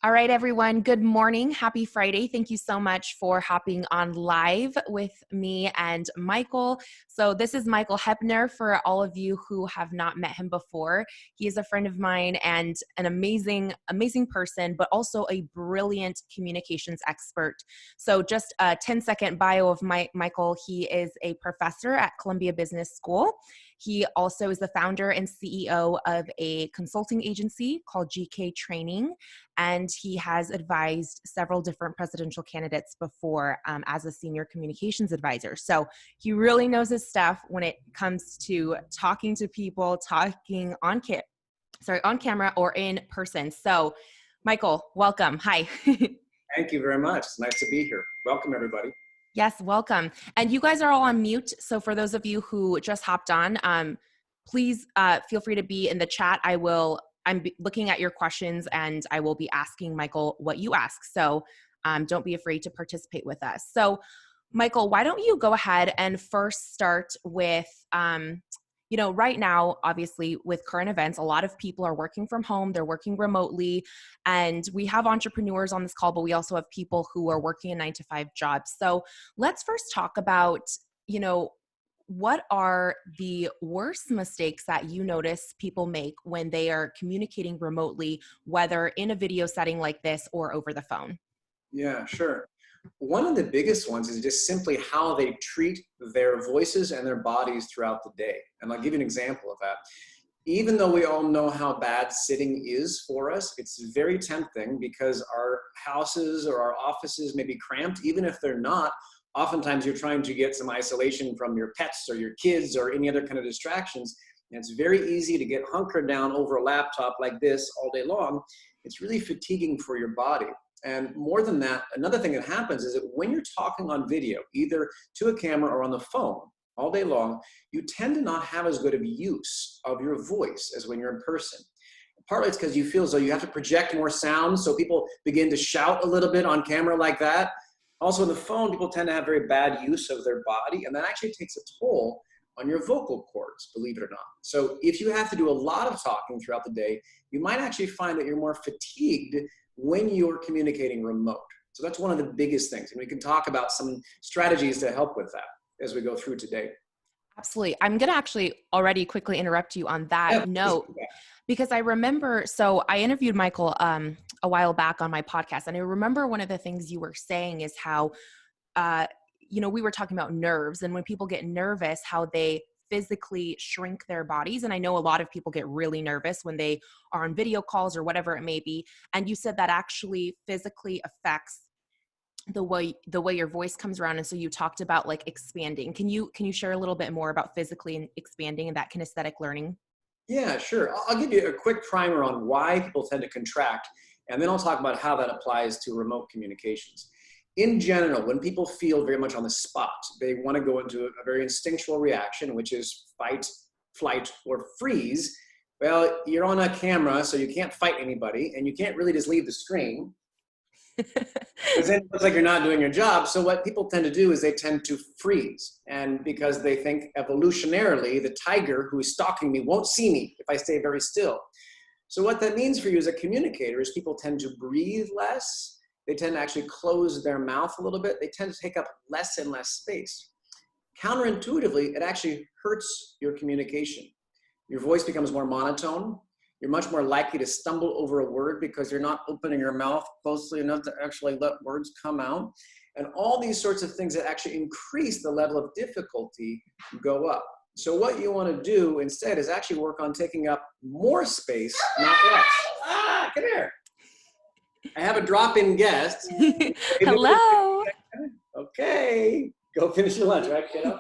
All right, everyone. Good morning. Happy Friday. Thank you so much for hopping on live with me and Michael. So this is Michael Hepner for all of you who have not met him before. He is a friend of mine and an amazing person, but also a brilliant communications expert. So just a 10-second bio of Michael. He is a professor at Columbia Business School. He also is the founder and CEO of a consulting agency called GK Training, and he has advised several different presidential candidates before as a senior communications advisor. So he really knows his stuff when it comes to talking to people, talking on camera or in person. So Michael, welcome. Hi. Thank you very much. It's nice to be here. Welcome, everybody. Yes, welcome. And you guys are all on mute. So for those of you who just hopped on, please feel free to be in the chat. I'm looking at your questions and I will be asking Michael what you ask. So don't be afraid to participate with us. So Michael, why don't you go ahead and first start with, right now, obviously with current events, a lot of people are working from home, they're working remotely, and we have entrepreneurs on this call, but we also have people who are working a 9-to-5 job. So let's first talk about, what are the worst mistakes that you notice people make when they are communicating remotely, whether in a video setting like this or over the phone? Yeah, sure. One of the biggest ones is just simply how they treat their voices and their bodies throughout the day. And I'll give you an example of that. Even though we all know how bad sitting is for us, it's very tempting because our houses or our offices may be cramped, even if they're not. Oftentimes you're trying to get some isolation from your pets or your kids or any other kind of distractions. And it's very easy to get hunkered down over a laptop like this all day long. It's really fatiguing for your body. And more than that, another thing that happens is that when you're talking on video, either to a camera or on the phone all day long, you tend to not have as good of use of your voice as when you're in person. Partly it's because you feel as though you have to project more sound, so people begin to shout a little bit on camera like that. Also on the phone, people tend to have very bad use of their body, and that actually takes a toll on your vocal cords, believe it or not. So if you have to do a lot of talking throughout the day, you might actually find that you're more fatigued when you're communicating remote. So that's one of the biggest things. And we can talk about some strategies to help with that as we go through today. Absolutely. I'm going to actually already quickly interrupt you on that note, because I remember, so I interviewed Michael a while back on my podcast, and I remember one of the things you were saying is how, we were talking about nerves, and when people get nervous, how they physically shrink their bodies. And I know a lot of people get really nervous when they are on video calls or whatever it may be. And you said that actually physically affects the way your voice comes around. And so you talked about like expanding. Can you share a little bit more about physically expanding and that kinesthetic learning? Yeah, sure. I'll give you a quick primer on why people tend to contract, and then I'll talk about how that applies to remote communications. In general, when people feel very much on the spot, they want to go into a very instinctual reaction, which is fight, flight, or freeze. Well, you're on a camera, so you can't fight anybody, and you can't really just leave the screen, because then it looks like you're not doing your job. So what people tend to do is they tend to freeze. And because they think evolutionarily, the tiger who is stalking me won't see me if I stay very still. So what that means for you as a communicator is people tend to breathe less. They tend to actually close their mouth a little bit. They tend to take up less and less space. Counterintuitively, it actually hurts your communication. Your voice becomes more monotone. You're much more likely to stumble over a word because you're not opening your mouth closely enough to actually let words come out. And all these sorts of things that actually increase the level of difficulty go up. So what you want to do instead is actually work on taking up more space, not less. Come here. I have a drop-in guest. Hello. Okay. Go finish your lunch, right, kiddo?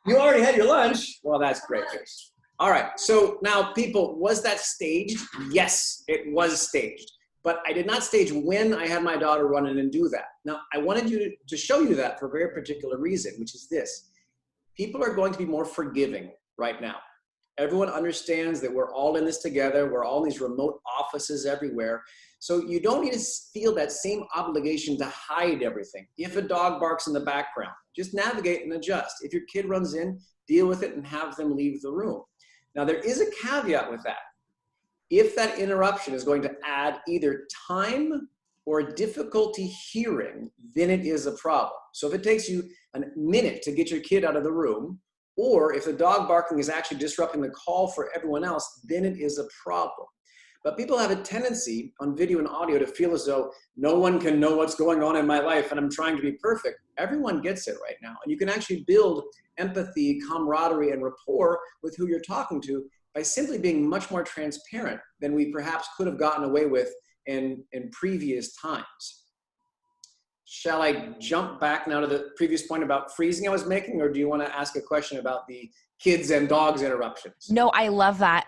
You already had your lunch? Well, that's great, Chris. All right. So now, people, was that staged? Yes, it was staged. But I did not stage when I had my daughter run in and do that. Now, I wanted to show you that for a very particular reason, which is this. People are going to be more forgiving right now. Everyone understands that we're all in this together. We're all in these remote offices everywhere. So you don't need to feel that same obligation to hide everything. If a dog barks in the background, just navigate and adjust. If your kid runs in, deal with it and have them leave the room. Now, there is a caveat with that. If that interruption is going to add either time or difficulty hearing, then it is a problem. So if it takes you a minute to get your kid out of the room, or if the dog barking is actually disrupting the call for everyone else, then it is a problem. But people have a tendency on video and audio to feel as though no one can know what's going on in my life and I'm trying to be perfect. Everyone gets it right now. And you can actually build empathy, camaraderie, and rapport with who you're talking to by simply being much more transparent than we perhaps could have gotten away with in previous times. Shall I jump back now to the previous point about freezing I was making, or do you want to ask a question about the kids and dogs interruptions? No, I love that.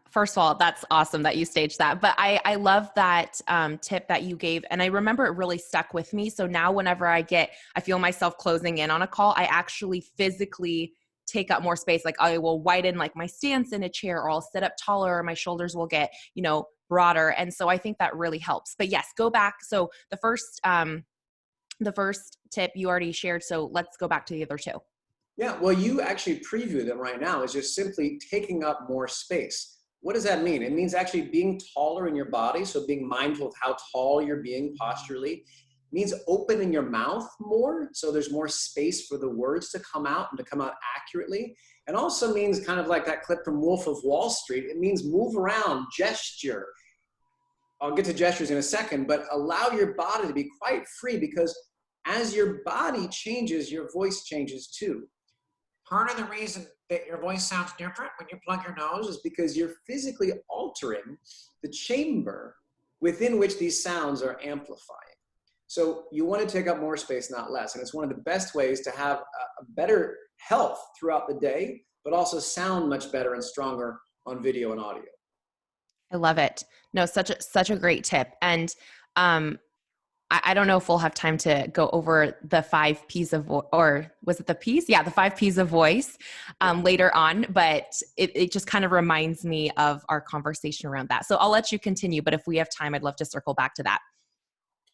First of all, that's awesome that you staged that. But I love that tip that you gave. And I remember it really stuck with me. So now whenever I feel myself closing in on a call, I actually physically take up more space. Like I will widen like my stance in a chair, or I'll sit up taller, or my shoulders will get, broader. And so I think that really helps. But yes, go back. So the first tip you already shared. So let's go back to the other two. Yeah, well, you actually preview them right now. Is just simply taking up more space. What does that mean? It means actually being taller in your body. So being mindful of how tall you're being posturally. It means opening your mouth more. So there's more space for the words to come out and to come out accurately. And also means, kind of like that clip from Wolf of Wall Street, it means move around, gesture. I'll get to gestures in a second, but allow your body to be quite free, because as your body changes, your voice changes too. Part of the reason that your voice sounds different when you plug your nose is because you're physically altering the chamber within which these sounds are amplifying. So you want to take up more space, not less. And it's one of the best ways to have a better health throughout the day, but also sound much better and stronger on video and audio. I love it. No, such a great tip. And I don't know if we'll have time to go over the 5 P's of, or was it the P's? Yeah, the 5 P's of voice later on, but it just kind of reminds me of our conversation around that. So I'll let you continue, but if we have time, I'd love to circle back to that.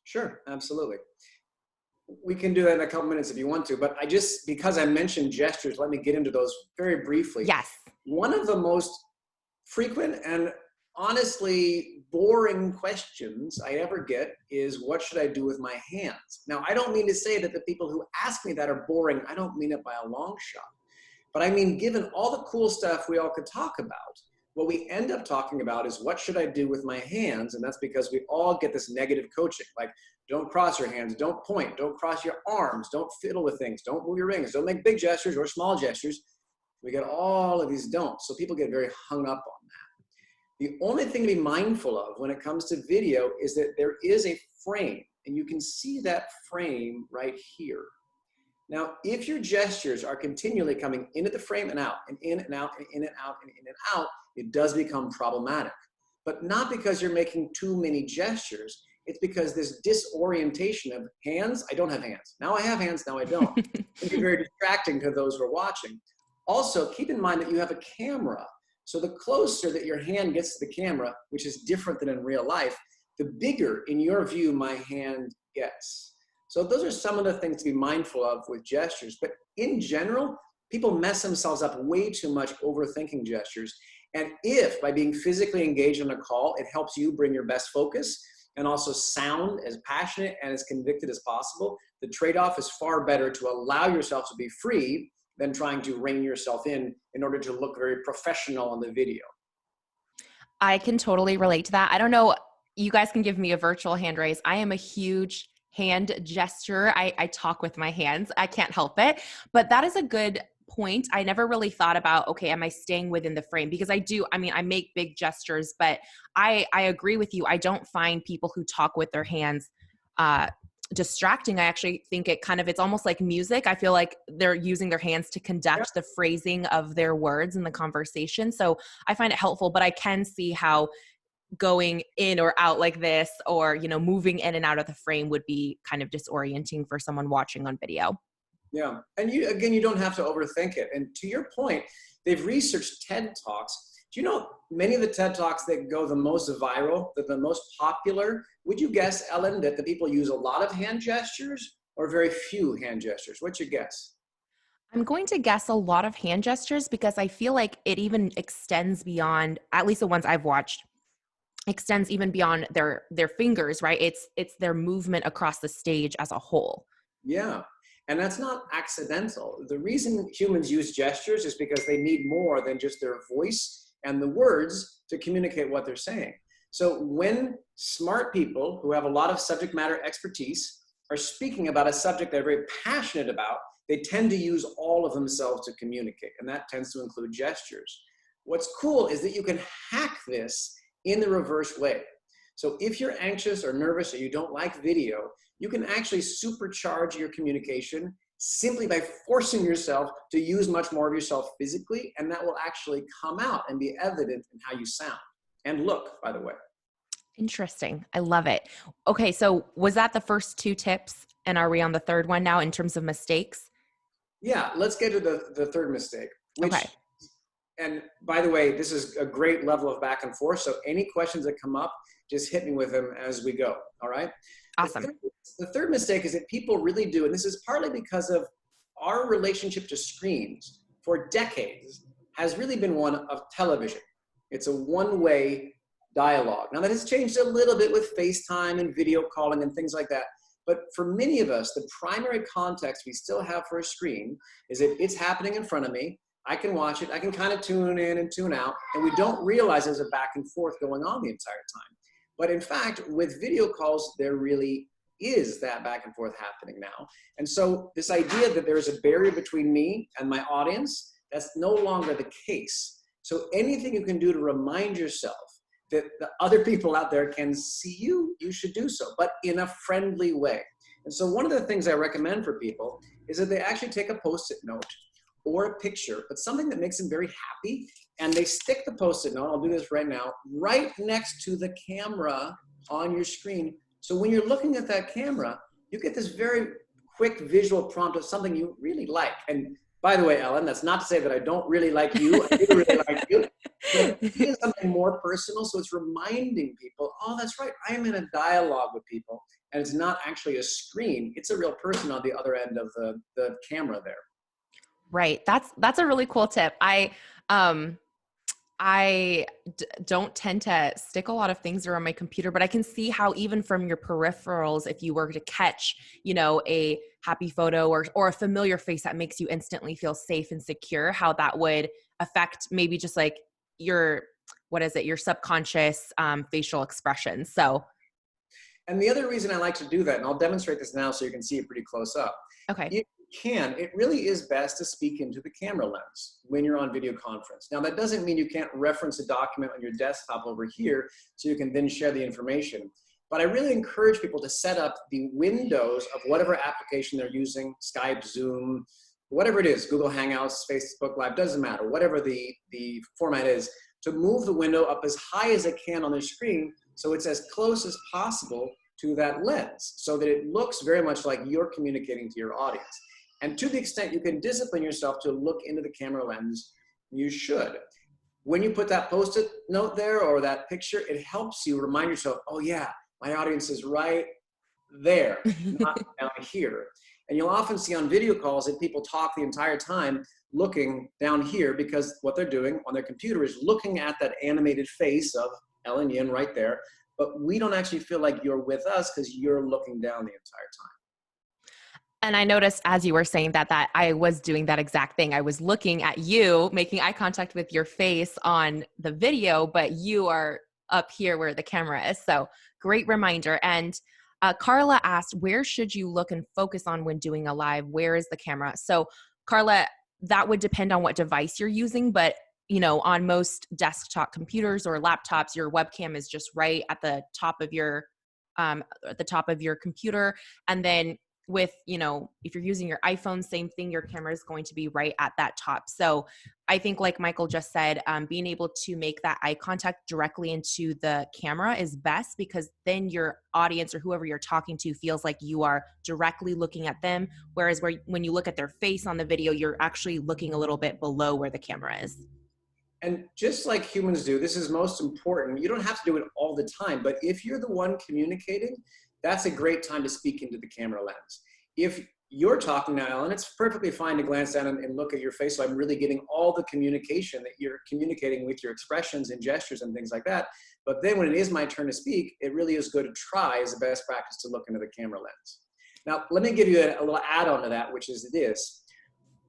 Sure, absolutely. We can do that in a couple minutes if you want to, but because I mentioned gestures, let me get into those very briefly. Yes. One of the most frequent and honestly boring questions I ever get is, what should I do with my hands? Now, I don't mean to say that the people who ask me that are boring. I don't mean it by a long shot. But I mean, given all the cool stuff we all could talk about, what we end up talking about is, what should I do with my hands? And that's because we all get this negative coaching, like, don't cross your hands, don't point, don't cross your arms, don't fiddle with things, don't move your rings, don't make big gestures or small gestures. We get all of these don'ts. So people get very hung up on that. The only thing to be mindful of when it comes to video is that there is a frame, and you can see that frame right here. Now, if your gestures are continually coming into the frame and out, and in and out, and in and out, and in and out, it does become problematic. But not because you're making too many gestures. It's because this disorientation of hands, I don't have hands. Now I have hands, now I don't. It can be very distracting to those who are watching. Also, keep in mind that you have a camera. So the closer that your hand gets to the camera, which is different than in real life, the bigger, in your view, my hand gets. So those are some of the things to be mindful of with gestures. But in general, people mess themselves up way too much overthinking gestures. And if, by being physically engaged on a call, it helps you bring your best focus and also sound as passionate and as convicted as possible, the trade-off is far better to allow yourself to be free than trying to rein yourself in order to look very professional on the video. I can totally relate to that. I don't know, you guys can give me a virtual hand raise. I am a huge hand gesture. I talk with my hands. I can't help it. But that is a good point. I never really thought about, okay, am I staying within the frame? Because I make big gestures, but I agree with you. I don't find people who talk with their hands distracting. I actually think it's almost like music. I feel like they're using their hands to conduct the phrasing of their words in the conversation. So I find it helpful, but I can see how going in or out like this, or, moving in and out of the frame would be kind of disorienting for someone watching on video. Yeah. And you don't have to overthink it. And to your point, they've researched TED Talks. Do you know many of the TED Talks that go the most viral, that the most popular, would you guess, Ellen, that the people use a lot of hand gestures or very few hand gestures? What's your guess? I'm going to guess a lot of hand gestures because I feel like it even extends beyond, at least the ones I've watched, extends even beyond their fingers, right? It's their movement across the stage as a whole. Yeah. And that's not accidental. The reason humans use gestures is because they need more than just their voice and the words to communicate what they're saying. So when smart people who have a lot of subject matter expertise are speaking about a subject they're very passionate about, they tend to use all of themselves to communicate, and that tends to include gestures. What's cool is that you can hack this in the reverse way. So if you're anxious or nervous or you don't like video, you can actually supercharge your communication simply by forcing yourself to use much more of yourself physically, and that will actually come out and be evident in how you sound and look, by the way. Interesting. I love it. Okay, so was that the first two tips? And are we on the third one now in terms of mistakes? Yeah, let's get to the third mistake, which, Okay. and by the way, this is a great level of back and forth. So any questions that come up, just hit me with them as we go. All right. Awesome. The third mistake is that people really do, and this is partly because of our relationship to screens for decades has really been one of television. It's a one-way dialogue. Now that has changed a little bit with FaceTime and video calling and things like that. But for many of us, the primary context we still have for a screen is that it's happening in front of me. I can watch it. I can kind of tune in and tune out. And we don't realize there's a back and forth going on the entire time. But in fact, with video calls, there really is that back and forth happening now. And so this idea that there is a barrier between me and my audience, that's no longer the case. So anything you can do to remind yourself that the other people out there can see you, you should do so, but in a friendly way. And so one of the things I recommend for people is that they actually take a Post-it note or a picture, but something that makes them very happy, and they stick the Post-it note, I'll do this right now, right next to the camera on your screen. So when you're looking at that camera, you get this very quick visual prompt of something you really like. And by the way, Ellen, that's not to say that I don't really like you. I do really like you. But it is something more personal, so it's reminding people, oh, that's right, I am in a dialogue with people, and it's not actually a screen. It's a real person on the other end of the camera there. Right. That's a really cool tip. Don't tend to stick a lot of things around my computer, but I can see how even from your peripherals, if you were to catch, a happy photo or a familiar face that makes you instantly feel safe and secure, how that would affect maybe just like your subconscious facial expressions. So, and the other reason I like to do that, and I'll demonstrate this now so you can see it pretty close up. okay. It really is best to speak into the camera lens when you're on video conference. Now, that doesn't mean you can't reference a document on your desktop over here so you can then share the information. But I really encourage people to set up the windows of whatever application they're using, Skype, Zoom, whatever it is, Google Hangouts, Facebook Live, doesn't matter, whatever the format is, to move the window up as high as it can on the screen so it's as close as possible to that lens so that it looks very much like you're communicating to your audience. And to the extent you can discipline yourself to look into the camera lens, you should. When you put that Post-it note there or that picture, it helps you remind yourself, oh yeah, my audience is right there, not down here. And you'll often see on video calls that people talk the entire time looking down here because what they're doing on their computer is looking at that animated face of Ellen Yin right there. But we don't actually feel like you're with us because you're looking down the entire time. And I noticed as you were saying that I was doing that exact thing. I was looking at you, making eye contact with your face on the video, but you are up here where the camera is. So great reminder. And Carla asked, where should you look and focus on when doing a live? Where is the camera? So Carla, that would depend on what device you're using, but on most desktop computers or laptops, your webcam is just right at the top of your computer. And then with, if you're using your iPhone, same thing, your camera is going to be right at that top. So I think like Michael just said, being able to make that eye contact directly into the camera is best because then your audience or whoever you're talking to feels like you are directly looking at them. Whereas when you look at their face on the video, you're actually looking a little bit below where the camera is. And just like humans do, this is most important. You don't have to do it all the time, but if you're the one communicating, that's a great time to speak into the camera lens. If you're talking now, and it's perfectly fine to glance down and look at your face. So I'm really getting all the communication that you're communicating with your expressions and gestures and things like that. But then when it is my turn to speak, it really is good to try as a best practice to look into the camera lens. Now, let me give you a little add-on to that, which is this.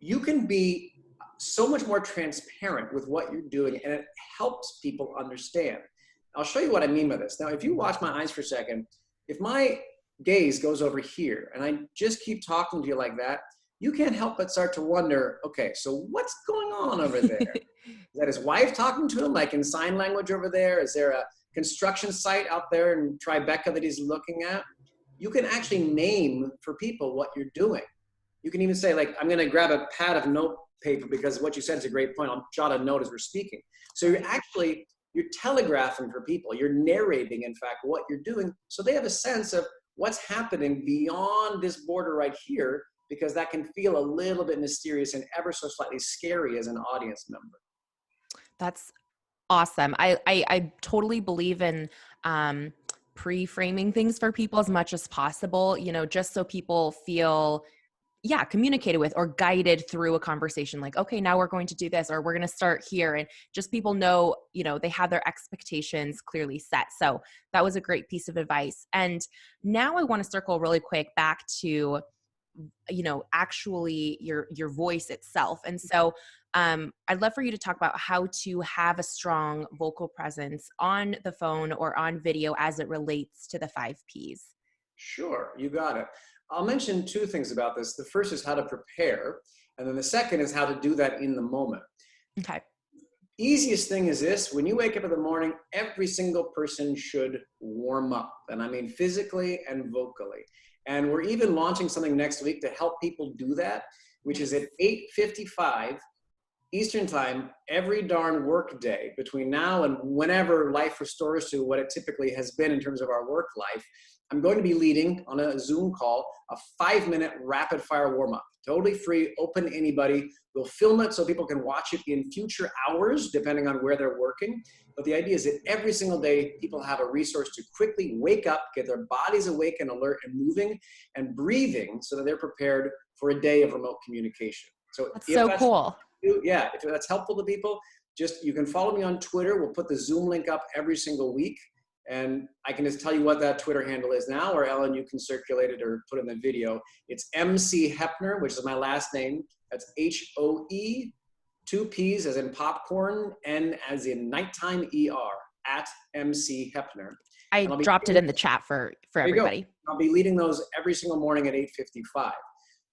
You can be so much more transparent with what you're doing, and it helps people understand. I'll show you what I mean by this. Now, if you watch my eyes for a second, if my gaze goes over here and I just keep talking to you like that, you can't help but start to wonder, okay, so what's going on over there? Is that his wife talking to him, like in sign language over there? Is there a construction site out there in Tribeca that he's looking at? You can actually name for people what you're doing. You can even say, like, I'm going to grab a pad of note paper because what you said is a great point. I'll jot a note as we're speaking. So you're telegraphing for people. You're narrating, in fact, what you're doing, so they have a sense of what's happening beyond this border right here, because that can feel a little bit mysterious and ever so slightly scary as an audience member. That's awesome. I totally believe in pre-framing things for people as much as possible, just so people feel communicated with or guided through a conversation, like, okay, now we're going to do this, or we're going to start here. And just people know, they have their expectations clearly set. So that was a great piece of advice. And now I want to circle really quick back to, actually your voice itself. And so I'd love for you to talk about how to have a strong vocal presence on the phone or on video as it relates to the 5 Ps. Sure, you got it. I'll mention 2 things about this. The first is how to prepare, and then the second is how to do that in the moment. Okay. Easiest thing is this: when you wake up in the morning, every single person should warm up, and I mean physically and vocally. And we're even launching something next week to help people do that, which is at 8:55 Eastern time every darn work day between now and whenever life restores to what it typically has been in terms of our work life. I'm going to be leading on a Zoom call a 5-minute rapid fire warm up, totally free, open to anybody. We'll film it so people can watch it in future hours, depending on where they're working. But the idea is that every single day, people have a resource to quickly wake up, get their bodies awake and alert and moving and breathing so that they're prepared for a day of remote communication. So that's so cool. Yeah, if that's helpful to people, you can follow me on Twitter. We'll put the Zoom link up every single week. And I can just tell you what that Twitter handle is now, or Ellen, you can circulate it or put it in the video. It's MC Hepner, which is my last name. That's HOE, 2 Ps as in popcorn, N as in nighttime, ER, at MC Hepner. I dropped it in the chat for everybody. I'll be leading those every single morning at 8:55.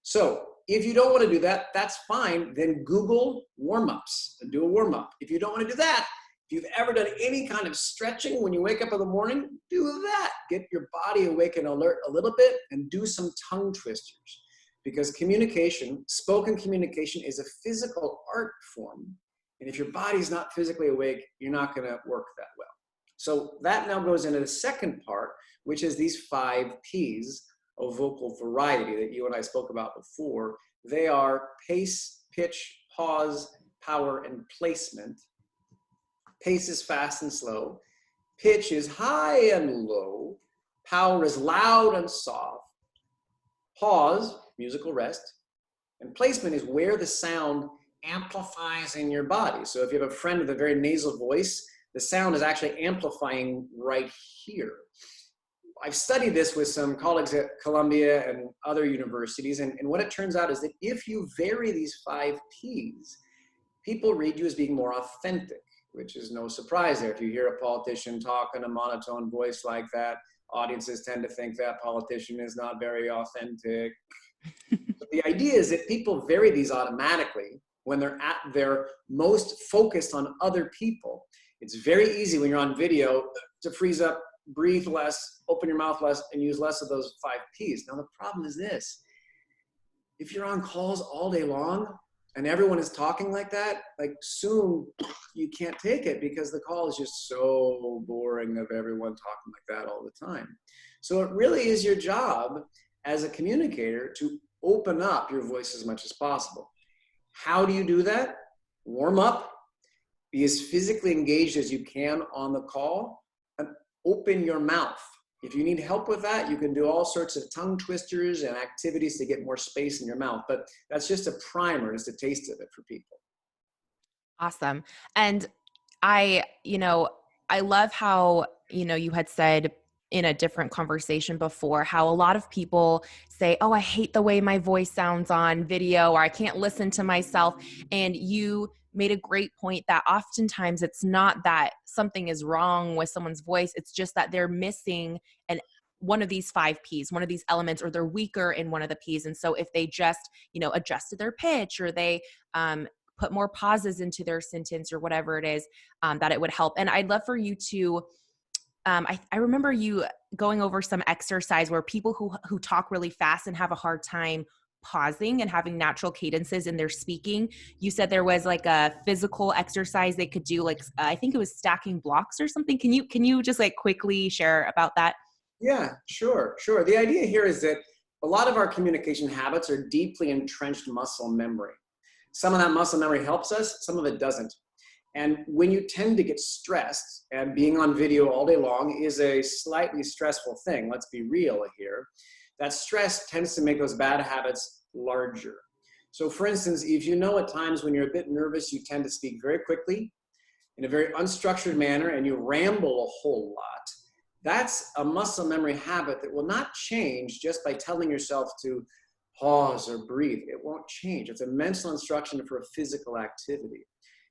So if you don't want to do that, that's fine. Then Google warm-ups and do a warm-up. If you don't want to do that, if you've ever done any kind of stretching when you wake up in the morning, do that. Get your body awake and alert a little bit and do some tongue twisters. Because communication, spoken communication, is a physical art form. And if your body's not physically awake, you're not going to work that well. So that now goes into the second part, which is these 5 Ps of vocal variety that you and I spoke about before. They are pace, pitch, pause, power, and placement. Pace is fast and slow. Pitch is high and low. Power is loud and soft. Pause, musical rest. And placement is where the sound amplifies in your body. So if you have a friend with a very nasal voice, the sound is actually amplifying right here. I've studied this with some colleagues at Columbia and other universities, and what it turns out is that if you vary these 5 Ps, people read you as being more authentic, which is no surprise there. If you hear a politician talk in a monotone voice like that, audiences tend to think that politician is not very authentic. But the idea is that people vary these automatically when they're at their most focused on other people. It's very easy when you're on video to freeze up, breathe less, open your mouth less, and use less of those 5 Ps. Now the problem is this: if you're on calls all day long and everyone is talking like that, like soon you can't take it because the call is just so boring of everyone talking like that all the time. So it really is your job as a communicator to open up your voice as much as possible. How do you do that? Warm up, be as physically engaged as you can on the call, and open your mouth. If you need help with that, you can do all sorts of tongue twisters and activities to get more space in your mouth. But that's just a primer, just a taste of it for people. Awesome. And I, I love how, you had said in a different conversation before how a lot of people say, "Oh, I hate the way my voice sounds on video," or "I can't listen to myself." And you made a great point that oftentimes it's not that something is wrong with someone's voice. It's just that they're missing an one of these 5 P's, one of these elements, or they're weaker in one of the P's. And so if they just, adjusted their pitch, or they put more pauses into their sentence, or whatever it is, that it would help. And I'd love for you to, I remember you going over some exercise where people who talk really fast and have a hard time pausing and having natural cadences in their speaking, you said there was like a physical exercise they could do, like I think it was stacking blocks or something. Can you just like quickly share about that? Yeah, sure. The idea here is that a lot of our communication habits are deeply entrenched muscle memory. Some of that muscle memory helps us, some of it doesn't. And when you tend to get stressed, and being on video all day long is a slightly stressful thing, let's be real here, that stress tends to make those bad habits larger. So for instance, if you know at times when you're a bit nervous, you tend to speak very quickly in a very unstructured manner and you ramble a whole lot, that's a muscle memory habit that will not change just by telling yourself to pause or breathe. It won't change. It's a mental instruction for a physical activity.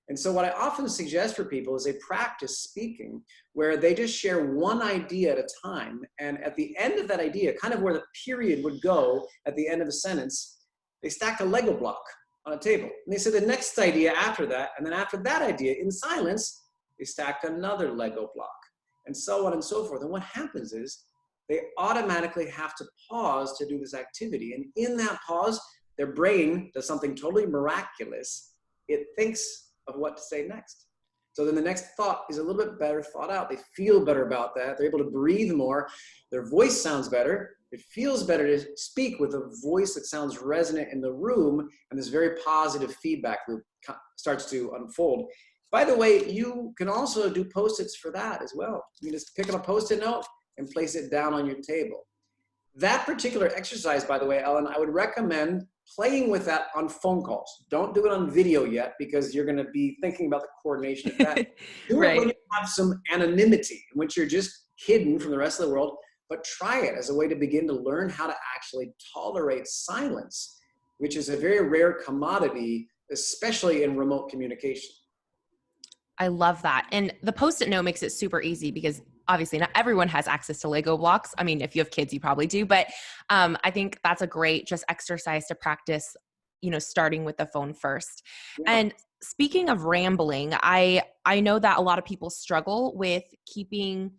And so what I often suggest for people is they practice speaking where they just share one idea at a time. And at the end of that idea, kind of where the period would go at the end of a sentence, they stack a Lego block on a table. And they say the next idea after that, and then after that idea, in silence, they stack another Lego block, and so on and so forth. And what happens is they automatically have to pause to do this activity. And in that pause, their brain does something totally miraculous. It thinks of what to say next. So then the next thought is a little bit better thought out. They feel better about that. They're able to breathe more. Their voice sounds better. It feels better to speak with a voice that sounds resonant in the room, and this very positive feedback loop starts to unfold. By the way, you can also do Post-its for that as well. You can just pick up a Post-it note and place it down on your table. That particular exercise, by the way, Ellen, I would recommend playing with that on phone calls. Don't do it on video yet because you're going to be thinking about the coordination of that. Do Right. it when you have some anonymity in which you're just hidden from the rest of the world, but try it as a way to begin to learn how to actually tolerate silence, which is a very rare commodity, especially in remote communication. I love that. And the Post-it note makes it super easy because obviously not everyone has access to Lego blocks. I mean, if you have kids, you probably do, but I think that's a great just exercise to practice, starting with the phone first. Yeah. And speaking of rambling, I know that a lot of people struggle with keeping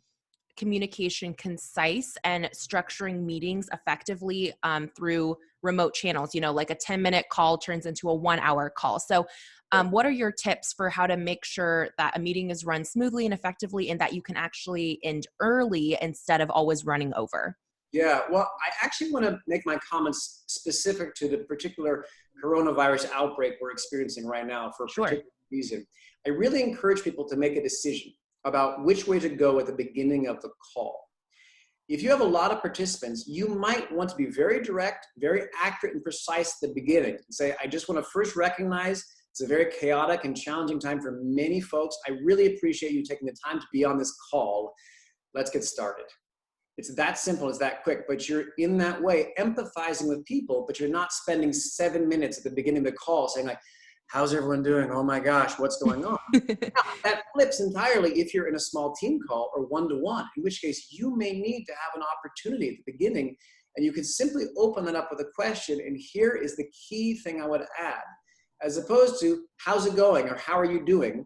communication concise and structuring meetings effectively through remote channels. Like a 10-minute call turns into a 1-hour call. So what are your tips for how to make sure that a meeting is run smoothly and effectively, and that you can actually end early instead of always running over? Yeah, well, I actually want to make my comments specific to the particular coronavirus outbreak we're experiencing right now for a Sure. particular reason. I really encourage people to make a decision about which way to go at the beginning of the call. If you have a lot of participants, you might want to be very direct, very accurate and precise at the beginning. And say, I just want to first recognize it's a very chaotic and challenging time for many folks. I really appreciate you taking the time to be on this call. Let's get started. It's that simple, it's that quick, but you're in that way empathizing with people, but you're not spending 7 minutes at the beginning of the call saying like, how's everyone doing? Oh my gosh, what's going on? Now, that flips entirely if you're in a small team call or one-to-one, in which case you may need to have an opportunity at the beginning, and you can simply open that up with a question. And here is the key thing I would add. As opposed to, how's it going? Or how are you doing?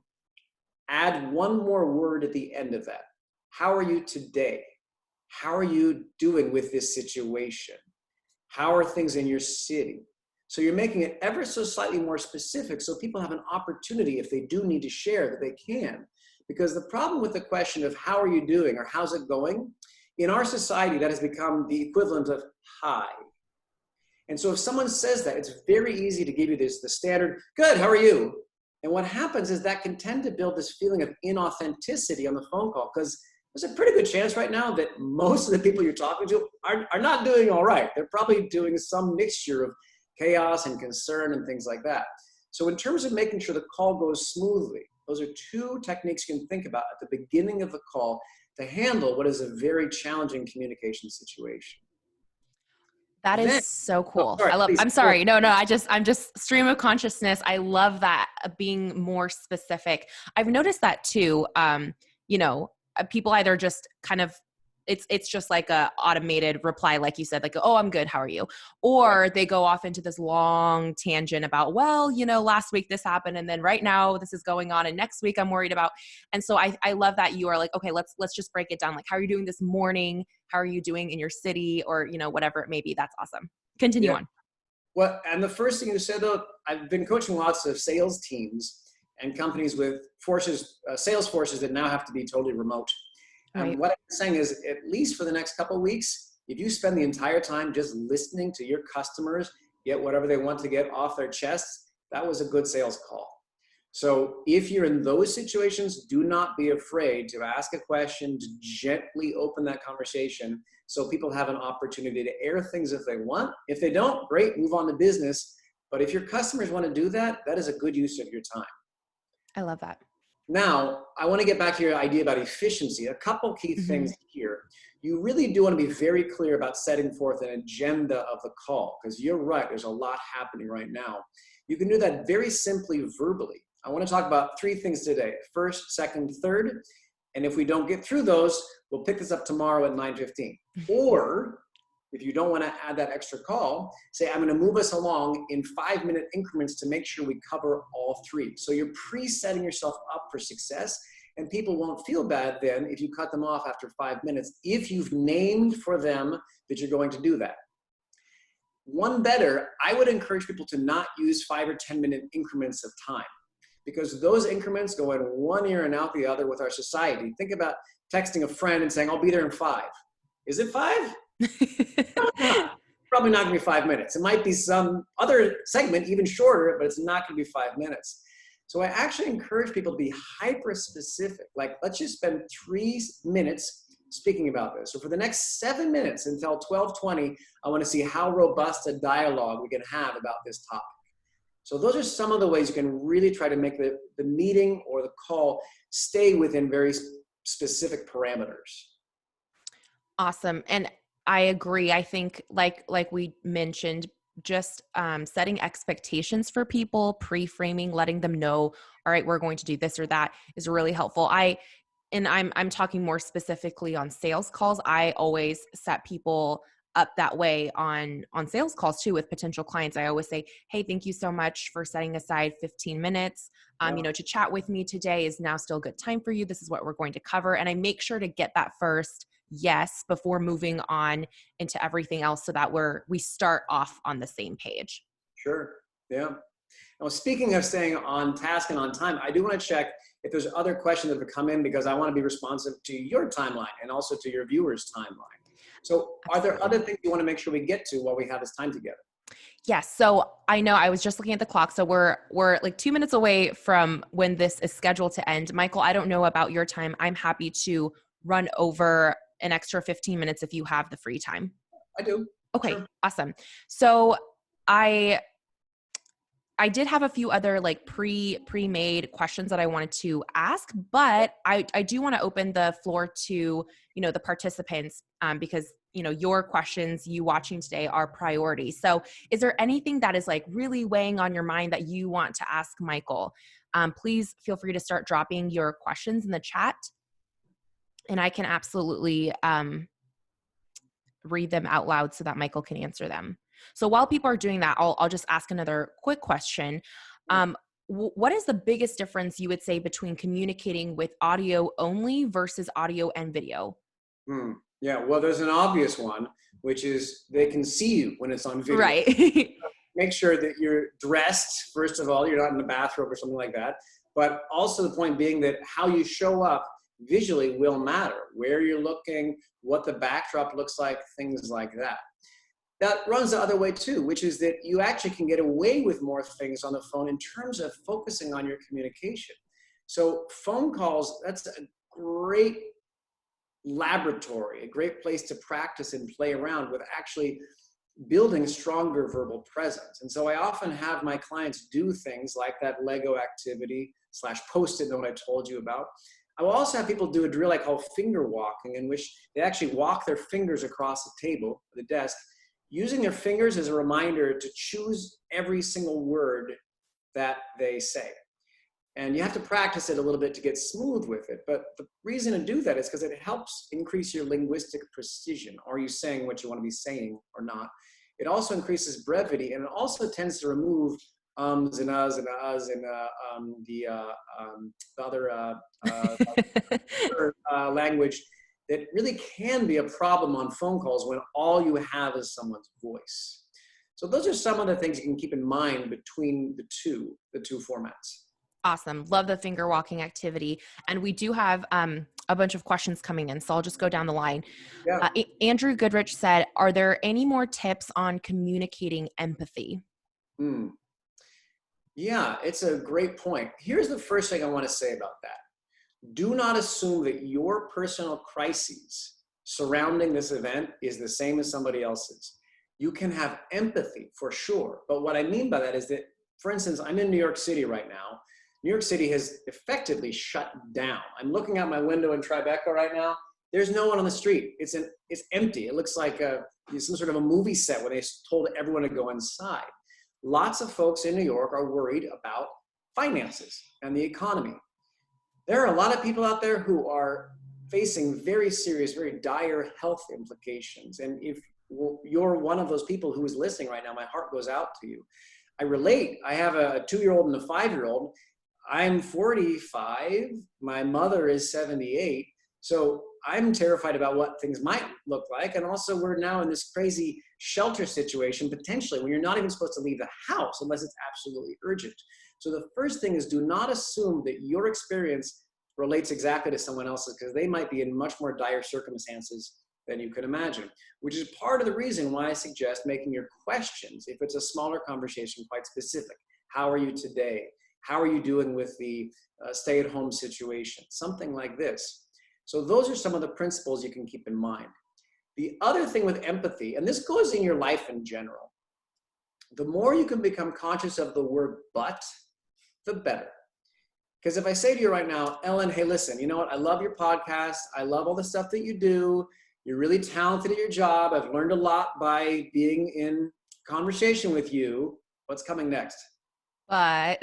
Add one more word at the end of that. How are you today? How are you doing with this situation? How are things in your city? So you're making it ever so slightly more specific so people have an opportunity, if they do need to share, that they can. Because the problem with the question of how are you doing or how's it going, in our society that has become the equivalent of hi. And so if someone says that, it's very easy to give you the standard, good, how are you? And what happens is that can tend to build this feeling of inauthenticity on the phone call, because there's a pretty good chance right now that most of the people you're talking to are not doing all right. They're probably doing some mixture of chaos and concern and things like that. So in terms of making sure the call goes smoothly, those are two techniques you can think about at the beginning of the call to handle what is a very challenging communication situation. That is Then, so oh, cool. sorry, I love, please. I'm sorry. No, I'm just stream of consciousness. I love that being more specific. I've noticed that too. You know, people either just kind of, it's just like a automated reply, like you said, like, oh, I'm good. How are you? Or they go off into this long tangent about, well, you know, last week this happened. And then right now this is going on. And next week I'm worried about. And so I love that you are like, okay, let's just break it down. Like, how are you doing this morning? How are you doing in your city? Or, you know, whatever it may be. That's awesome. Continue on. Well, and the first thing you said, though, I've been coaching lots of sales teams and companies with sales forces that now have to be totally remote. And Right. what I'm saying is, at least for the next couple of weeks, if you spend the entire time just listening to your customers get whatever they want to get off their chests, that was a good sales call. So if you're in those situations, do not be afraid to ask a question, to gently open that conversation so people have an opportunity to air things if they want. If they don't, great, move on to business. But if your customers want to do that, that is a good use of your time. I love that. Now, I want to get back to your idea about efficiency. A couple key things here. You really do want to be very clear about setting forth an agenda of the call, because you're right, there's a lot happening right now. You can do that very simply verbally. I want to talk about three things today: first, second, third. And if we don't get through those, we'll pick this up tomorrow at 9:15. Or if you don't want to add that extra call, say, I'm going to move us along in 5-minute increments to make sure we cover all three. So you're pre-setting yourself up for success, and people won't feel bad then if you cut them off after 5 minutes, if you've named for them that you're going to do that. One better, I would encourage people to not use 5 or 10-minute increments of time, because those increments go in one ear and out the other with our society. Think about texting a friend and saying, I'll be there in 5. Is it 5? Probably not going to be 5 minutes. It might be some other segment, even shorter, but it's not going to be 5 minutes. So I actually encourage people to be hyper-specific. Like, let's just spend 3 minutes speaking about this. So for the next 7 minutes until 12:20, I want to see how robust a dialogue we can have about this topic. So those are some of the ways you can really try to make the meeting or the call stay within very specific parameters. Awesome. And I agree. I think like we mentioned, just setting expectations for people, pre-framing, letting them know, all right, we're going to do this or that is really helpful. I'm talking more specifically on sales calls. I always set people up that way on sales calls too with potential clients. I always say, hey, thank you so much for setting aside 15 minutes, you know, to chat with me today. Is now still a good time for you? This is what we're going to cover. And I make sure to get that first yes before moving on into everything else, so that we start off on the same page. Sure. Yeah. Now, speaking of staying on task and on time, I do want to check if there's other questions that have come in, because I want to be responsive to your timeline and also to your viewers' timeline. So are there other things you want to make sure we get to while we have this time together? Yes. So I know I was just looking at the clock. So we're like 2 minutes away from when this is scheduled to end. Michael, I don't know about your time. I'm happy to run over an extra 15 minutes if you have the free time. I do. Okay. Sure. Awesome. So I did have a few other like pre-made questions that I wanted to ask, but I do want to open the floor to, you know, the participants, because, you know, your questions, you watching today, are priority. So is there anything that is like really weighing on your mind that you want to ask Michael? Please feel free to start dropping your questions in the chat, and I can absolutely read them out loud so that Michael can answer them. So while people are doing that, I'll just ask another quick question. What is the biggest difference you would say between communicating with audio only versus audio and video? Yeah, well, there's an obvious one, which is they can see you when it's on video. Right. Make sure that you're dressed, first of all, you're not in the bathrobe or something like that. But also the point being that how you show up visually will matter. Where you're looking, what the backdrop looks like, things like that. That runs the other way too, which is that you actually can get away with more things on the phone in terms of focusing on your communication. So phone calls, that's a great laboratory, a great place to practice and play around with actually building stronger verbal presence. And so I often have my clients do things like that Lego activity / post-it note I told you about. I will also have people do a drill I call finger walking, in which they actually walk their fingers across the table, the desk, using their fingers as a reminder to choose every single word that they say. And you have to practice it a little bit to get smooth with it. But the reason to do that is because it helps increase your linguistic precision. Are you saying what you want to be saying or not? It also increases brevity, and it also tends to remove ums and uhs and uhs and the other language that really can be a problem on phone calls when all you have is someone's voice. So those are some of the things you can keep in mind between the two formats. Awesome. Love the finger walking activity. And we do have a bunch of questions coming in, so I'll just go down the line. Yeah. Andrew Goodrich said, are there any more tips on communicating empathy? Yeah, it's a great point. Here's the first thing I want to say about that. Do not assume that your personal crises surrounding this event is the same as somebody else's. You can have empathy for sure. But what I mean by that is that, for instance, I'm in New York City right now. New York City has effectively shut down. I'm looking out my window in Tribeca right now. There's no one on the street. It's empty. It looks like some sort of a movie set where they told everyone to go inside. Lots of folks in New York are worried about finances and the economy. There are a lot of people out there who are facing very serious, very dire health implications. And if you're one of those people who is listening right now, my heart goes out to you. I relate. I have a 2-year-old and a 5-year-old. I'm 45. My mother is 78. So I'm terrified about what things might look like. And also we're now in this crazy shelter situation, potentially, when you're not even supposed to leave the house unless it's absolutely urgent. So the first thing is, do not assume that your experience relates exactly to someone else's, because they might be in much more dire circumstances than you could imagine, which is part of the reason why I suggest making your questions, if it's a smaller conversation, quite specific. How are you today? How are you doing with the stay-at-home situation? Something like this. So those are some of the principles you can keep in mind. The other thing with empathy, and this goes in your life in general, the more you can become conscious of the word but, the better. Because if I say to you right now, Ellen, hey, listen, you know what? I love your podcast. I love all the stuff that you do. You're really talented at your job. I've learned a lot by being in conversation with you. What's coming next? But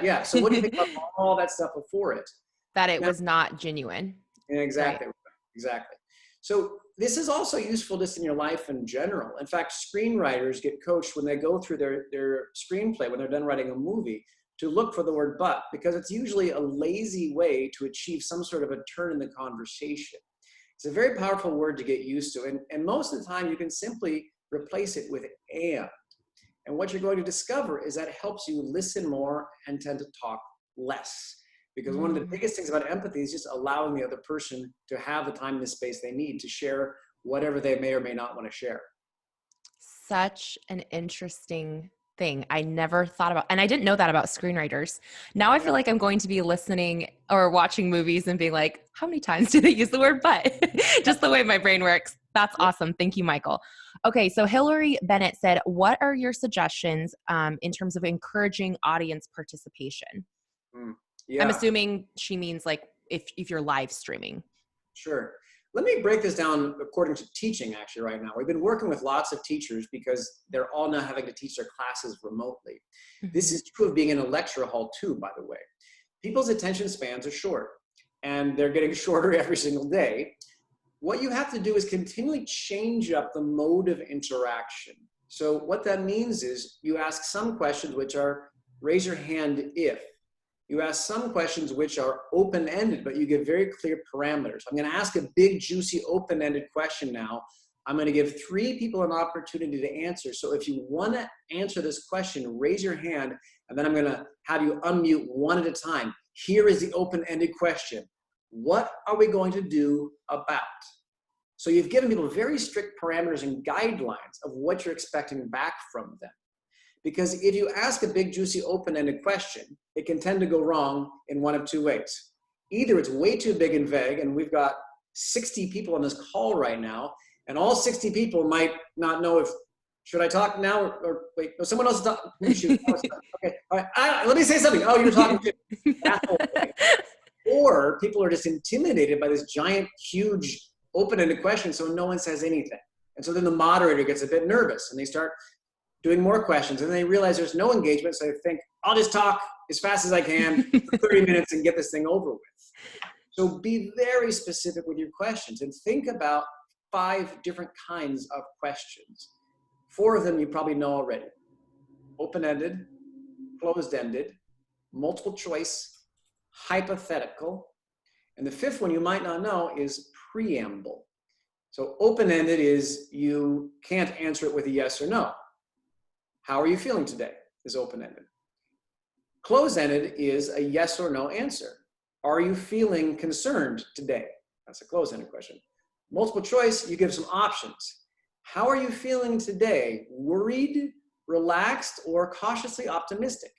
yeah. So what do you think about all that stuff before it? That it was not genuine. Exactly. Right. Exactly. So this is also useful just in your life in general. In fact, screenwriters get coached when they go through their screenplay, when they're done writing a movie, to look for the word but, because it's usually a lazy way to achieve some sort of a turn in the conversation. It's a very powerful word to get used to. And most of the time you can simply replace it with and. And what you're going to discover is that it helps you listen more and tend to talk less. Because one of the biggest things about empathy is just allowing the other person to have the time and the space they need to share whatever they may or may not want to share. Such an interesting thing. I never thought about, and I didn't know that about screenwriters. Now I feel like I'm going to be listening or watching movies and being like, how many times do they use the word but? Just the way my brain works. That's awesome. Thank you, Michael. Okay, so Hillary Bennett said, what are your suggestions in terms of encouraging audience participation? Yeah. I'm assuming she means like if you're live streaming. Sure. Let me break this down according to teaching actually right now. We've been working with lots of teachers because they're all now having to teach their classes remotely. This is true of being in a lecture hall too, by the way. People's attention spans are short and they're getting shorter every single day. What you have to do is continually change up the mode of interaction. So what that means is you ask some questions which are raise your hand if. You ask some questions which are open-ended, but you give very clear parameters. I'm going to ask a big, juicy, open-ended question now. I'm going to give 3 people an opportunity to answer. So if you want to answer this question, raise your hand, and then I'm going to have you unmute one at a time. Here is the open-ended question. What are we going to do about? So you've given people very strict parameters and guidelines of what you're expecting back from them. Because if you ask a big, juicy, open-ended question, it can tend to go wrong in one of 2 ways. Either it's way too big and vague, and we've got 60 people on this call right now, and all 60 people might not know if, should I talk now or wait, no, someone else is talking. Okay, all right, let me say something. Oh, you're talking too. That's the whole thing. Or people are just intimidated by this giant, huge, open-ended question, so no one says anything. And so then the moderator gets a bit nervous, and they start doing more questions, and they realize there's no engagement, so they think, I'll just talk as fast as I can for 30 minutes and get this thing over with. So be very specific with your questions, and think about 5 different kinds of questions. 4 of them you probably know already. Open-ended, closed-ended, multiple choice, hypothetical, and the 5th one you might not know is preamble. So open-ended is you can't answer it with a yes or no. How are you feeling today is open-ended. Closed-ended is a yes or no answer. Are you feeling concerned today? That's a closed-ended question. Multiple choice, you give some options. How are you feeling today? Worried, relaxed, or cautiously optimistic?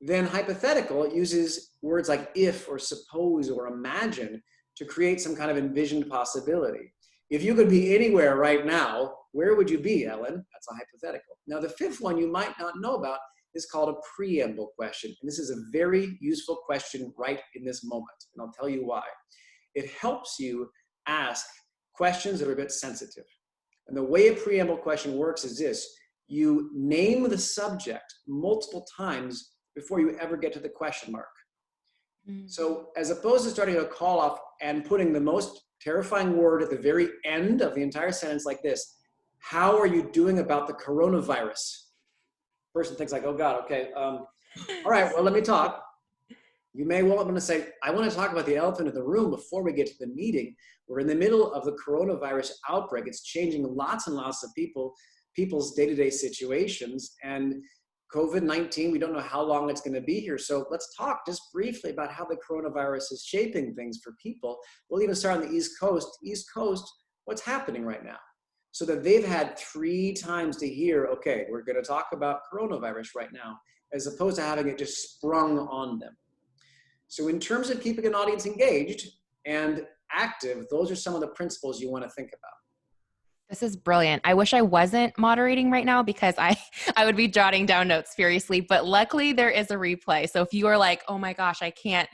Then hypothetical, it uses words like if or suppose or imagine to create some kind of envisioned possibility. If you could be anywhere right now, where would you be, Ellen? That's a hypothetical. Now, the 5th one you might not know about is called a preamble question. And this is a very useful question right in this moment. And I'll tell you why. It helps you ask questions that are a bit sensitive. And the way a preamble question works is this. You name the subject multiple times before you ever get to the question mark. So as opposed to starting a call off and putting the most terrifying word at the very end of the entire sentence like this, how are you doing about the coronavirus? Person thinks like, oh God, okay. All right, well, let me talk. You may well want to say, I want to talk about the elephant in the room before we get to the meeting. We're in the middle of the coronavirus outbreak. It's changing lots and lots of people's day-to-day situations. And COVID-19, we don't know how long it's going to be here. So let's talk just briefly about how the coronavirus is shaping things for people. We'll even start on the East Coast. East Coast, what's happening right now? So that they've had 3 times to hear, okay, we're going to talk about coronavirus right now, as opposed to having it just sprung on them. So in terms of keeping an audience engaged and active, those are some of the principles you want to think about. This is brilliant. I wish I wasn't moderating right now because I would be jotting down notes furiously, but luckily there is a replay. So if you are like, oh my gosh, I can't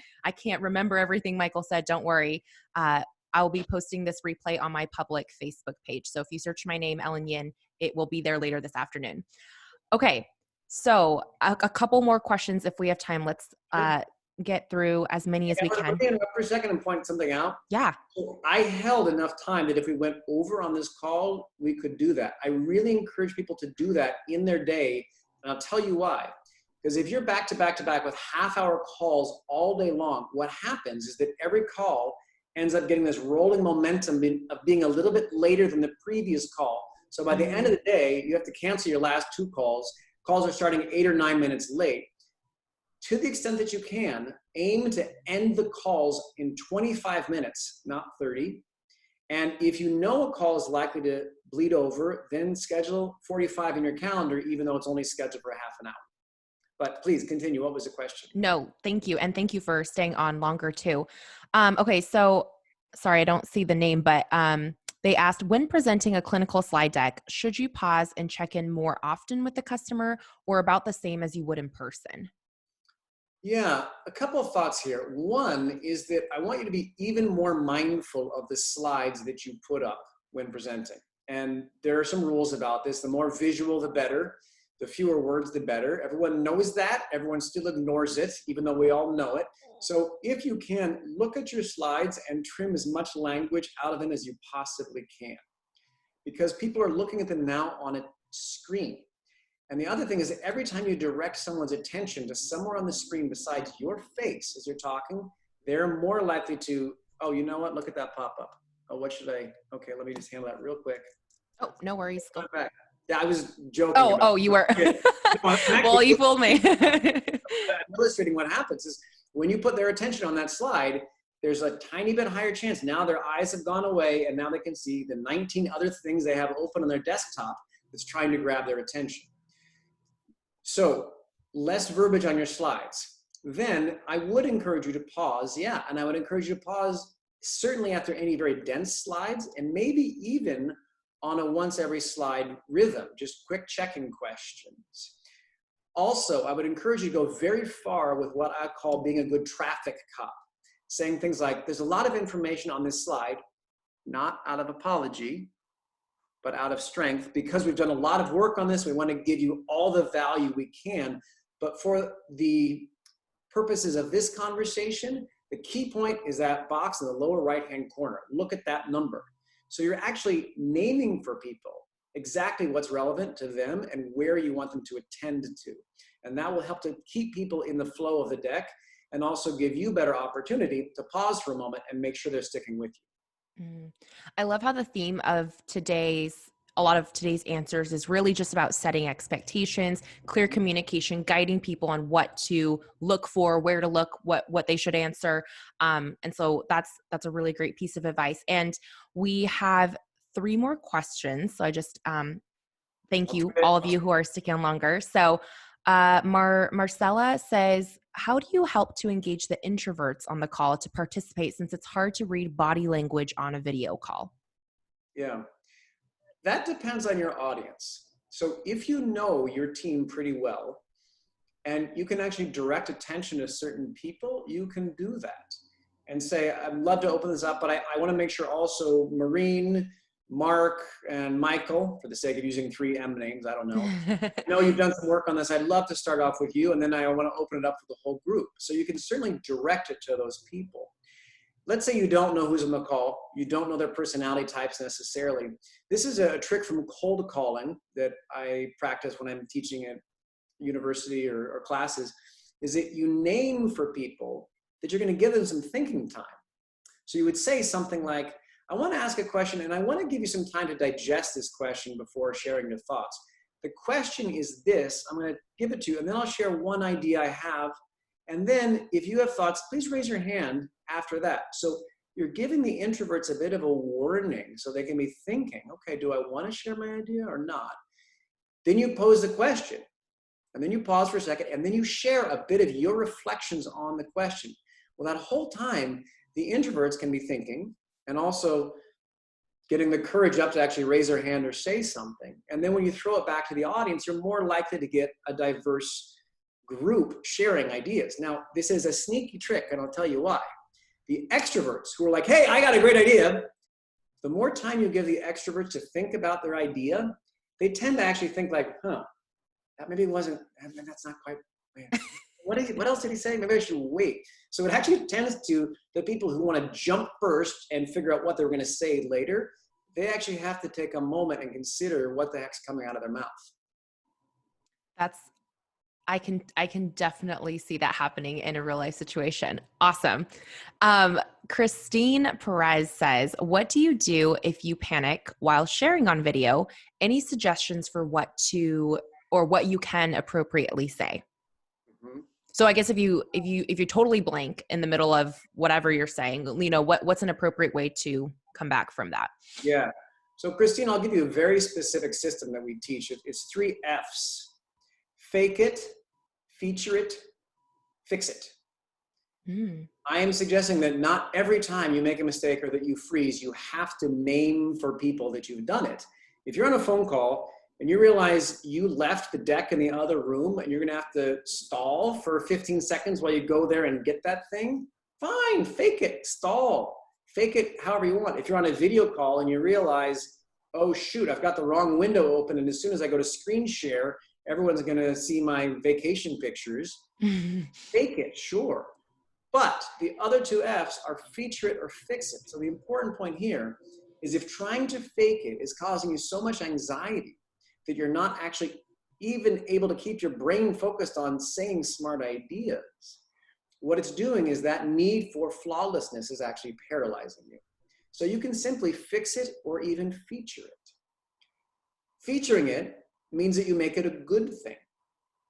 remember everything Michael said, don't worry. I'll be posting this replay on my public Facebook page. So if you search my name, Ellen Yin, it will be there later this afternoon. Okay. So a couple more questions if we have time. Let's get through as many as we can. Let me interrupt for a second and point something out. Yeah. So I held enough time that if we went over on this call, we could do that. I really encourage people to do that in their day. And I'll tell you why. Because if you're back to back to back with half-hour calls all day long, what happens is that every call ends up getting this rolling momentum of being a little bit later than the previous call. So by the end of the day, you have to cancel your last 2 calls. Calls are starting 8 or 9 minutes late. To the extent that you can, aim to end the calls in 25 minutes, not 30. And if you know a call is likely to bleed over, then schedule 45 in your calendar, even though it's only scheduled for half an hour. But please continue. What was the question? No, thank you. And thank you for staying on longer too. Okay, so sorry, I don't see the name, but they asked, when presenting a clinical slide deck, should you pause and check in more often with the customer or about the same as you would in person? Yeah, a couple of thoughts here. One is that I want you to be even more mindful of the slides that you put up when presenting. And there are some rules about this. The more visual, the better. The fewer words, the better. Everyone knows that. Everyone still ignores it, even though we all know it. So if you can, look at your slides and trim as much language out of them as you possibly can. Because people are looking at them now on a screen. And the other thing is that every time you direct someone's attention to somewhere on the screen besides your face as you're talking, they're more likely to, oh, you know what? Look at that pop up. Oh, what should I? Okay, let me just handle that real quick. Oh, no worries. Go back. Yeah, I was joking. Oh, you were. Well, you fooled me. I'm illustrating what happens is when you put their attention on that slide, there's a tiny bit higher chance. Now their eyes have gone away and now they can see the 19 other things they have open on their desktop that's trying to grab their attention. So less verbiage on your slides. Then I would encourage you to pause. Yeah, and I would encourage you to pause certainly after any very dense slides, and maybe even on a once every slide rhythm, just quick check-in questions. Also, I would encourage you to go very far with what I call being a good traffic cop, saying things like, there's a lot of information on this slide, not out of apology, but out of strength. Because we've done a lot of work on this, we want to give you all the value we can. But for the purposes of this conversation, the key point is that box in the lower right-hand corner. Look at that number. So you're actually naming for people exactly what's relevant to them and where you want them to attend to. And that will help to keep people in the flow of the deck and also give you better opportunity to pause for a moment and make sure they're sticking with you. I love how the theme of a lot of today's answers is really just about setting expectations, clear communication, guiding people on what to look for, where to look, what they should answer. And so that's a really great piece of advice. And we have 3 more questions. So I just thank you, all of you who are sticking on longer. So Marcella says, how do you help to engage the introverts on the call to participate, since it's hard to read body language on a video call? Yeah, that depends on your audience. So if you know your team pretty well and you can actually direct attention to certain people, you can do that and say, I'd love to open this up, but I want to make sure also Maureen, Mark, and Michael, for the sake of using 3 M names, I don't know. I know you've done some work on this. I'd love to start off with you, and then I want to open it up for the whole group. So you can certainly direct it to those people. Let's say you don't know who's on the call. You don't know their personality types necessarily. This is a trick from cold calling that I practice when I'm teaching at university or classes, is that you name for people that you're going to give them some thinking time. So you would say something like, I want to ask a question, and I want to give you some time to digest this question before sharing your thoughts. The question is this, I'm going to give it to you, and then I'll share one idea I have. And then if you have thoughts, please raise your hand after that. So you're giving the introverts a bit of a warning so they can be thinking, okay, do I want to share my idea or not? Then you pose the question, and then you pause for a second, and then you share a bit of your reflections on the question. Well, that whole time, the introverts can be thinking, and also getting the courage up to actually raise their hand or say something. And then when you throw it back to the audience, you're more likely to get a diverse group sharing ideas. Now, this is a sneaky trick, and I'll tell you why. The extroverts who are like, hey, I got a great idea. The more time you give the extroverts to think about their idea, they tend to actually think like, that maybe wasn't, that's not quite, what else did he say? Maybe I should wait. So it actually tends to the people who want to jump first and figure out what they're going to say later. They actually have to take a moment and consider what the heck's coming out of their mouth. I can definitely see that happening in a real life situation. Awesome. Christine Perez says, what do you do if you panic while sharing on video? Any suggestions for what you can appropriately say? Mm-hmm. So I guess if you totally blank in the middle of whatever you're saying, what's an appropriate way to come back from that? Yeah. So Christine, I'll give you a very specific system that we teach. It's 3 F's. Fake it, feature it, fix it. I am suggesting that not every time you make a mistake or that you freeze, you have to name for people that you've done it. If you're on a phone call and you realize you left the deck in the other room and you're going to have to stall for 15 seconds while you go there and get that thing, fine, fake it, stall, fake it however you want. If you're on a video call and you realize, oh shoot, I've got the wrong window open, and as soon as I go to screen share, everyone's going to see my vacation pictures. Fake it, sure. But the other 2 F's are feature it or fix it. So the important point here is if trying to fake it is causing you so much anxiety that you're not actually even able to keep your brain focused on saying smart ideas, what it's doing is that need for flawlessness is actually paralyzing you. So you can simply fix it or even feature it. Featuring it means that you make it a good thing.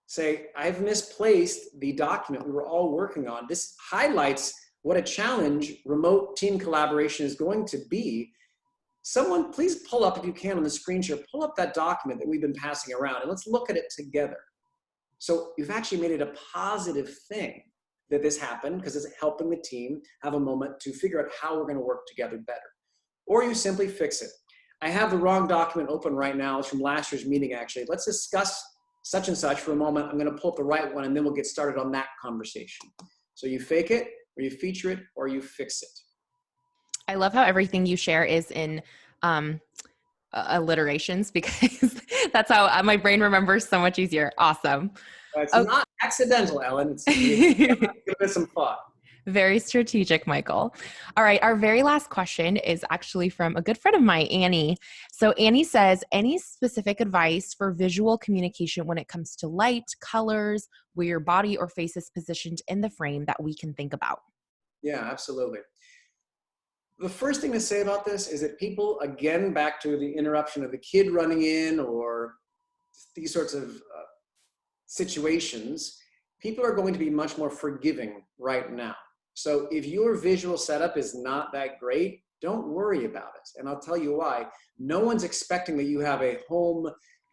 Say, I've misplaced the document we were all working on. This highlights what a challenge remote team collaboration is going to be. Someone, please pull up, if you can, on the screen share, pull up that document that we've been passing around and let's look at it together. So you've actually made it a positive thing. that this happened because it's helping the team have a moment to figure out how we're going to work together better. Or you simply fix it. I have the wrong document open right now. It's from last year's meeting, actually. Let's discuss such and such for a moment. I'm going to pull up the right one, and then we'll get started on that conversation. So you fake it, or you feature it, or you fix it. I love how everything you share is in alliterations, because that's how my brain remembers so much easier. Awesome. It's not accidental, Ellen. It's give it some thought. Very strategic, Michael. All right. Our very last question is actually from a good friend of mine, Annie. So Annie says, any specific advice for visual communication when it comes to light, colors, where your body or face is positioned in the frame that we can think about? Yeah, absolutely. The first thing to say about this is that people, again, back to the interruption of the kid running in or these sorts of situations, people are going to be much more forgiving right now. So if your visual setup is not that great, don't worry about it. And I'll tell you why. No one's expecting that you have a home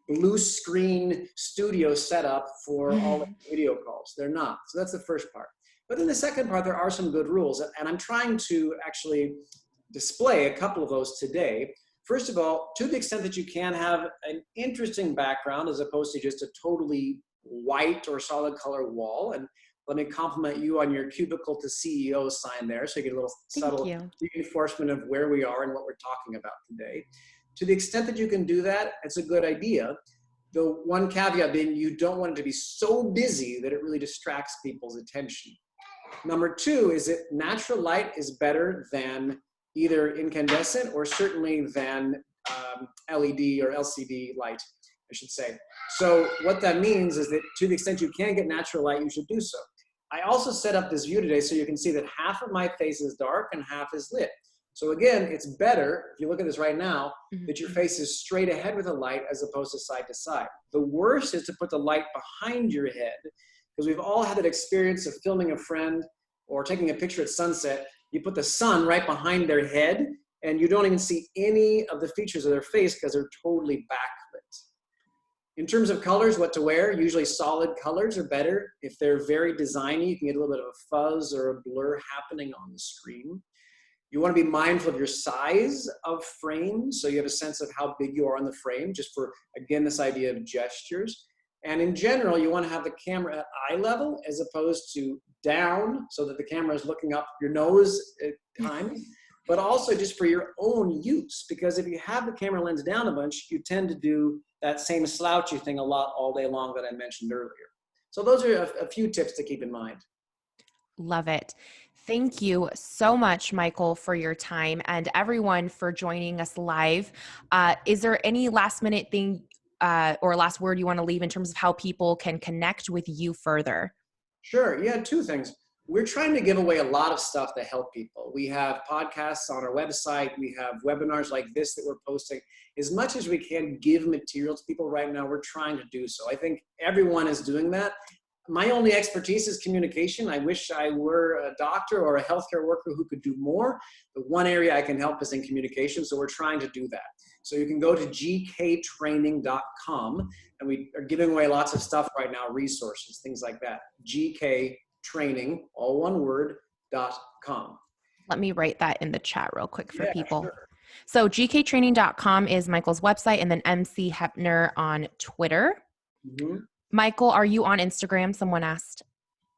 blue screen studio setup for all the video calls. They're not. So that's the first part. But then the second part, there are some good rules. And I'm trying to actually display a couple of those today. First of all, to the extent that you can have an interesting background as opposed to just a totally white or solid color wall. And let me compliment you on your cubicle to CEO sign there, so you get a little subtle reinforcement of where we are and what we're talking about today. To the extent that you can do that, it's a good idea. The one caveat being you don't want it to be so busy that it really distracts people's attention. Number two is that natural light is better than either incandescent or certainly than LED or LCD light, I should say. So what that means is that to the extent you can get natural light, you should do so. I also set up this view today so you can see that half of my face is dark and half is lit. So again, it's better, if you look at this right now, that your face is straight ahead with the light as opposed to side to side. The worst is to put the light behind your head, because we've all had that experience of filming a friend or taking a picture at sunset. You put the sun right behind their head and you don't even see any of the features of their face because they're totally backlit. In terms of colors, what to wear, usually solid colors are better. If they're very designy, you can get a little bit of a fuzz or a blur happening on the screen. You want to be mindful of your size of frame, so you have a sense of how big you are on the frame, just for, again, this idea of gestures. And in general, you want to have the camera at eye level as opposed to down, so that the camera is looking up your nose at times, but also just for your own use. Because if you have the camera lens down a bunch, you tend to do that same slouchy thing a lot all day long that I mentioned earlier. So those are a few tips to keep in mind. Love it. Thank you so much, Michael, for your time, and everyone for joining us live. Is there any last minute thing or last word you want to leave in terms of how people can connect with you further? Sure. Yeah, two things. We're trying to give away a lot of stuff to help people. We have podcasts on our website. We have webinars like this that we're posting. As much as we can give material to people right now, we're trying to do so. I think everyone is doing that. My only expertise is communication. I wish I were a doctor or a healthcare worker who could do more. The one area I can help is in communication, so we're trying to do that. So you can go to gktraining.com, and we are giving away lots of stuff right now, resources, things like that. gktraining, all one word, .com. Let me write that in the chat real quick for people. Sure. So gktraining.com is Michael's website, and then MC Hepner on Twitter. Mm-hmm. Michael, are you on Instagram? Someone asked.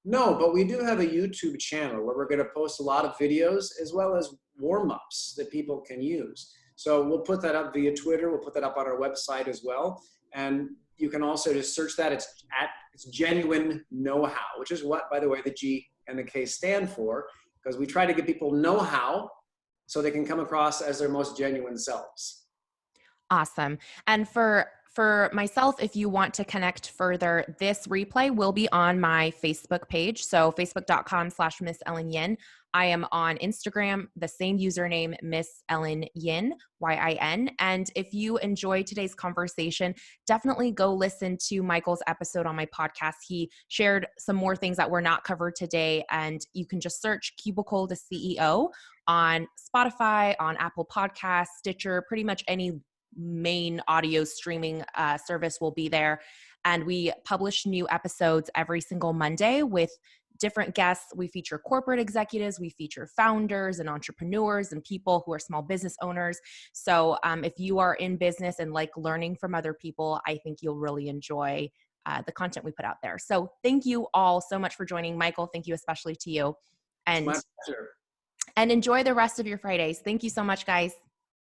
No, but we do have a YouTube channel where we're going to post a lot of videos as well as warm-ups that people can use. So we'll put that up via Twitter. We'll put that up on our website as well. And you can also just search that. It's Genuine Know-How, which is what, by the way, the G and the K stand for, because we try to give people know-how so they can come across as their most genuine selves. Awesome. And for myself, if you want to connect further, this replay will be on my Facebook page. So facebook.com/Miss Ellen Yin. I am on Instagram, the same username, Miss Ellen Yin, YIN. And if you enjoyed today's conversation, definitely go listen to Michael's episode on my podcast. He shared some more things that were not covered today. And you can just search Cubicle to CEO on Spotify, on Apple Podcasts, Stitcher, pretty much any main audio streaming service will be there. And we publish new episodes every single Monday with different guests. We feature corporate executives, we feature founders and entrepreneurs and people who are small business owners. So if you are in business and like learning from other people, I think you'll really enjoy the content we put out there. So thank you all so much for joining. Michael, thank you especially to you. It's And my pleasure. and enjoy the rest of your Fridays. Thank you so much, guys.